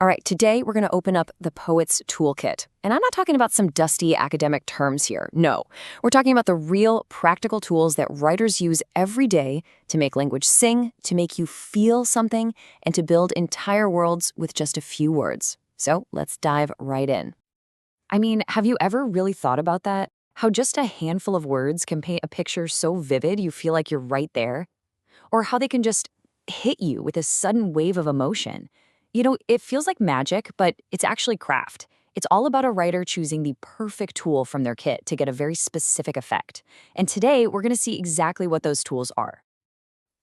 All right, today we're going to open up the Poet's Toolkit. And I'm not talking about some dusty academic terms here. No, we're talking about the real practical tools that writers use every day to make language sing, to make you feel something, and to build entire worlds with just a few words. So let's dive right in. I mean, have you ever really thought about that? How just a handful of words can paint a picture so vivid you feel like you're right there? Or how they can just hit you with a sudden wave of emotion? You know, it feels like magic, but it's actually craft. It's all about a writer choosing the perfect tool from their kit to get a very specific effect. And today, we're going to see exactly what those tools are.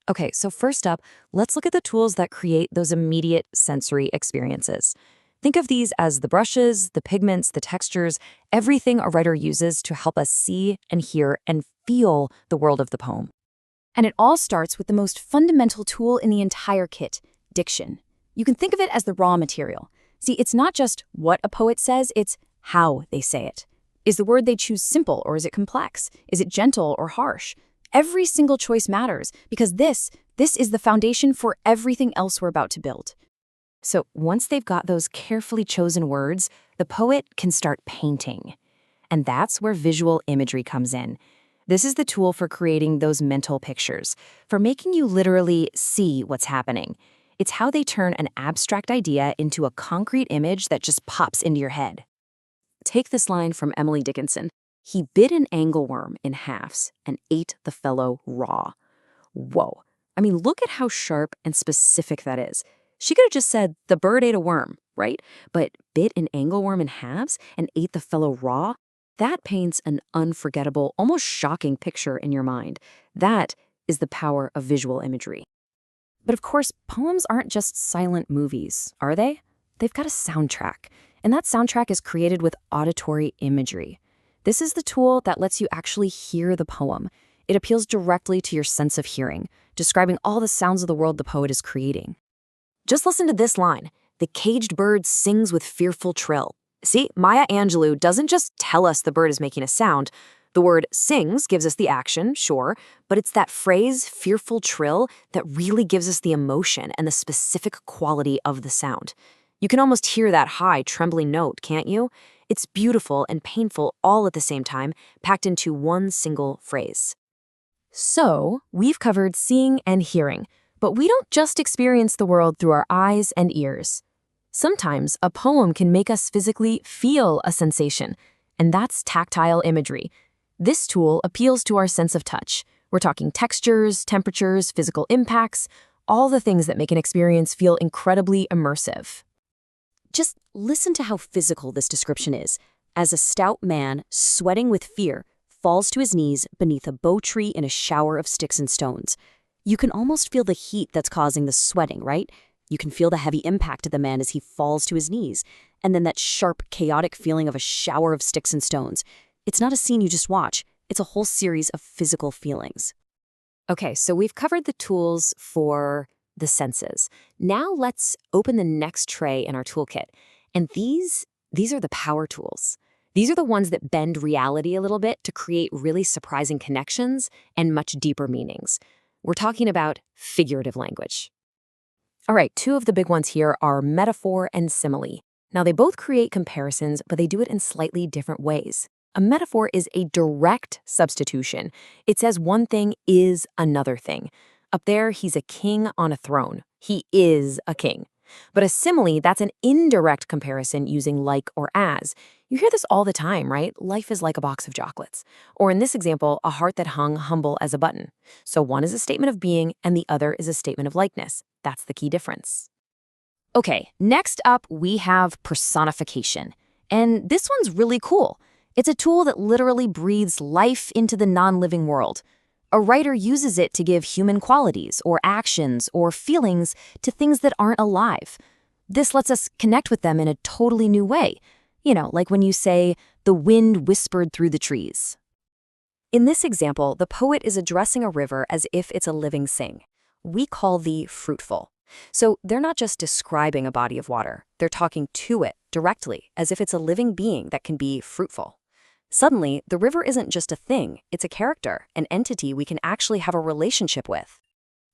Okay, so first up, let's look at the tools that create those immediate sensory experiences. Think of these as the brushes, the pigments, the textures, everything a writer uses to help us see and hear and feel the world of the poem. And it all starts with the most fundamental tool in the entire kit, diction. You can think of it as the raw material. See, it's not just what a poet says, it's how they say it. Is the word they choose simple or is it complex? Is it gentle or harsh? Every single choice matters because this is the foundation for everything else we're about to build. So once they've got those carefully chosen words, the poet can start painting. And that's where visual imagery comes in. This is the tool for creating those mental pictures, for making you literally see what's happening. It's how they turn an abstract idea into a concrete image that just pops into your head. Take this line from Emily Dickinson. He bit an angleworm in halves and ate the fellow raw. Whoa. I mean, look at how sharp and specific that is. She could have just said, the bird ate a worm, right? But bit an angleworm in halves and ate the fellow raw? That paints an unforgettable, almost shocking picture in your mind. That is the power of visual imagery. But of course, poems aren't just silent movies, are they? They've got a soundtrack, and that soundtrack is created with auditory imagery. This is the tool that lets you actually hear the poem. It appeals directly to your sense of hearing, describing all the sounds of the world the poet is creating. Just listen to this line. The caged bird sings with fearful trill. See, Maya Angelou doesn't just tell us the bird is making a sound. The word sings gives us the action, sure, but it's that phrase, fearful trill, that really gives us the emotion and the specific quality of the sound. You can almost hear that high, trembling note, can't you? It's beautiful and painful all at the same time, packed into one single phrase. So, we've covered seeing and hearing, but we don't just experience the world through our eyes and ears. Sometimes a poem can make us physically feel a sensation, and that's tactile imagery. This tool appeals to our sense of touch. We're talking textures, temperatures, physical impacts, all the things that make an experience feel incredibly immersive. Just listen to how physical this description is. As a stout man, sweating with fear, falls to his knees beneath a bow tree in a shower of sticks and stones. You can almost feel the heat that's causing the sweating, right? You can feel the heavy impact of the man as he falls to his knees, and then that sharp, chaotic feeling of a shower of sticks and stones. It's not a scene you just watch. It's a whole series of physical feelings. Okay, so we've covered the tools for the senses. Now let's open the next tray in our toolkit. And these are the power tools. These are the ones that bend reality a little bit to create really surprising connections and much deeper meanings. We're talking about figurative language. All right, two of the big ones here are metaphor and simile. Now, they both create comparisons, but they do it in slightly different ways. A metaphor is a direct substitution. It says one thing is another thing. Up there, he's a king on a throne. He is a king. But a simile, that's an indirect comparison using like or as. You hear this all the time, right? Life is like a box of chocolates. Or in this example, a heart that hung humble as a button. So one is a statement of being and the other is a statement of likeness. That's the key difference. Okay, next up we have personification. And this one's really cool. It's a tool that literally breathes life into the non-living world. A writer uses it to give human qualities or actions or feelings to things that aren't alive. This lets us connect with them in a totally new way. You know, like when you say, the wind whispered through the trees. In this example, the poet is addressing a river as if it's a living thing. We call the fruitful. So they're not just describing a body of water. They're talking to it directly, as if it's a living being that can be fruitful. Suddenly, the river isn't just a thing, it's a character, an entity we can actually have a relationship with.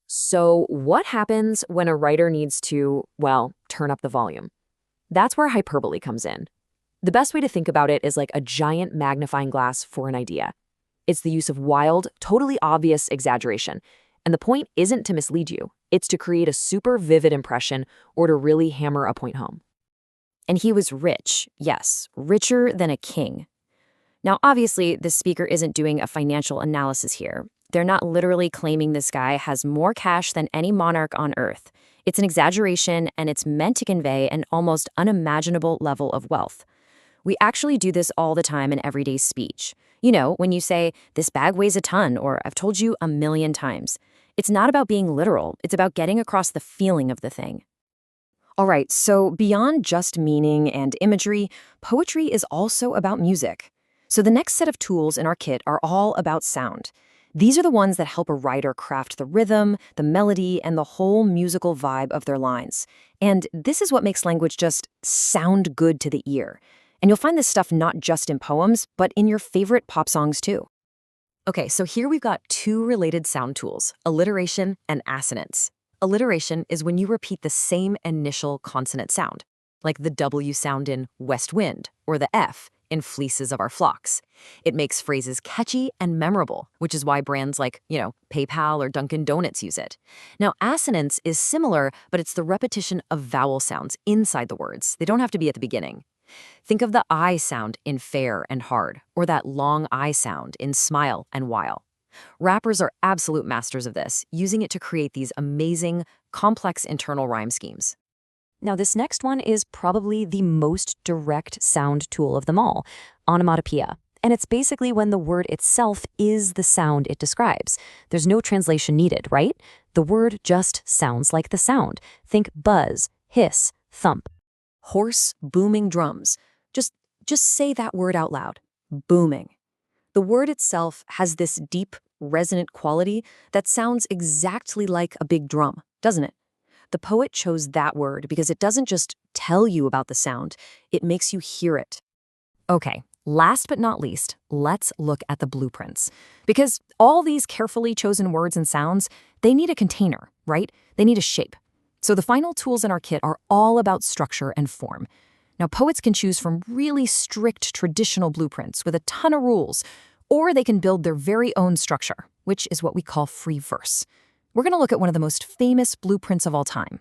So what happens when a writer needs to, well, turn up the volume? That's where hyperbole comes in. The best way to think about it is like a giant magnifying glass for an idea. It's the use of wild, totally obvious exaggeration. And the point isn't to mislead you. It's to create a super vivid impression or to really hammer a point home. And he was rich, yes, richer than a king. Now, obviously, this speaker isn't doing a financial analysis here. They're not literally claiming this guy has more cash than any monarch on earth. It's an exaggeration, and it's meant to convey an almost unimaginable level of wealth. We actually do this all the time in everyday speech. You know, when you say, "This bag weighs a ton," or "I've told you a million times." It's not about being literal. It's about getting across the feeling of the thing. All right, so beyond just meaning and imagery, poetry is also about music. So the next set of tools in our kit are all about sound. These are the ones that help a writer craft the rhythm, the melody, and the whole musical vibe of their lines. And this is what makes language just sound good to the ear. And you'll find this stuff not just in poems, but in your favorite pop songs too. Okay, so here we've got two related sound tools, alliteration and assonance. Alliteration is when you repeat the same initial consonant sound, like the W sound in West Wind or the F in Fleeces of Our Flocks. It makes phrases catchy and memorable, which is why brands like, PayPal or Dunkin' Donuts use it. Now, assonance is similar, but it's the repetition of vowel sounds inside the words. They don't have to be at the beginning. Think of the I sound in fair and hard, or that long I sound in smile and while. Rappers are absolute masters of this, using it to create these amazing, complex internal rhyme schemes. Now, this next one is probably the most direct sound tool of them all, onomatopoeia. And it's basically when the word itself is the sound it describes. There's no translation needed, right? The word just sounds like the sound. Think buzz, hiss, thump. Hoarse, booming drums. Just say that word out loud. Booming. The word itself has this deep, resonant quality that sounds exactly like a big drum, doesn't it? The poet chose that word because it doesn't just tell you about the sound, it makes you hear it. Okay, last but not least, let's look at the blueprints. Because all these carefully chosen words and sounds, they need a container, right? They need a shape. So the final tools in our kit are all about structure and form. Now, poets can choose from really strict traditional blueprints with a ton of rules, or they can build their very own structure, which is what we call free verse. We're going to look at one of the most famous blueprints of all time.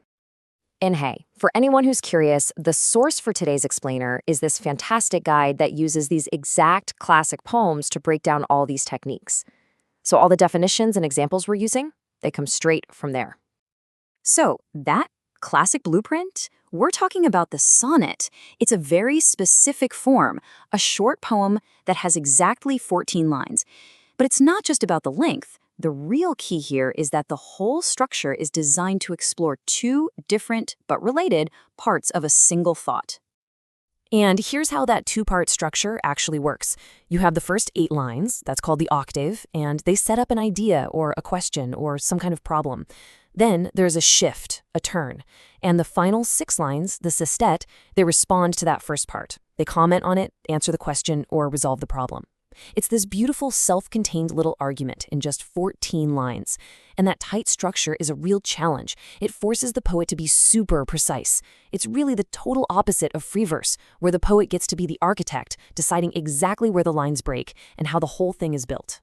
And hey, for anyone who's curious, the source for today's explainer is this fantastic guide that uses these exact classic poems to break down all these techniques. So all the definitions and examples we're using, they come straight from there. So that classic blueprint, we're talking about the sonnet. It's a very specific form, a short poem that has exactly 14 lines. But it's not just about the length. The real key here is that the whole structure is designed to explore two different but related parts of a single thought. And here's how that two-part structure actually works. You have the first 8 lines, that's called the octave, and they set up an idea or a question or some kind of problem. Then there's a shift, a turn. And the final 6 lines, the sestet, they respond to that first part. They comment on it, answer the question, or resolve the problem. It's this beautiful self-contained little argument in just 14 lines. And that tight structure is a real challenge. It forces the poet to be super precise. It's really the total opposite of free verse, where the poet gets to be the architect, deciding exactly where the lines break and how the whole thing is built.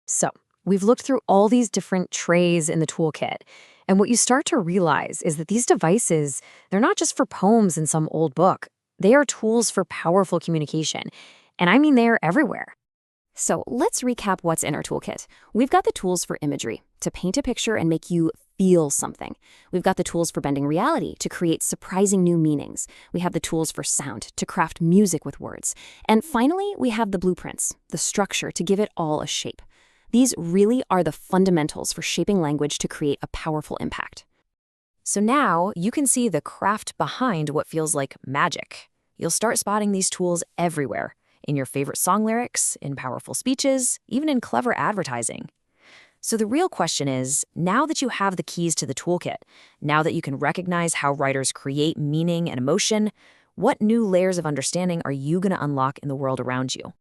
So, we've looked through all these different trays in the toolkit, and what you start to realize is that these devices, they're not just for poems in some old book. They are tools for powerful communication, and I mean they're everywhere. So let's recap what's in our toolkit. We've got the tools for imagery, to paint a picture and make you feel something. We've got the tools for bending reality, to create surprising new meanings. We have the tools for sound, to craft music with words. And finally, we have the blueprints, the structure to give it all a shape. These really are the fundamentals for shaping language to create a powerful impact. So now you can see the craft behind what feels like magic. You'll start spotting these tools everywhere. In your favorite song lyrics, in powerful speeches, even in clever advertising. So the real question is, now that you have the keys to the toolkit, now that you can recognize how writers create meaning and emotion, what new layers of understanding are you going to unlock in the world around you?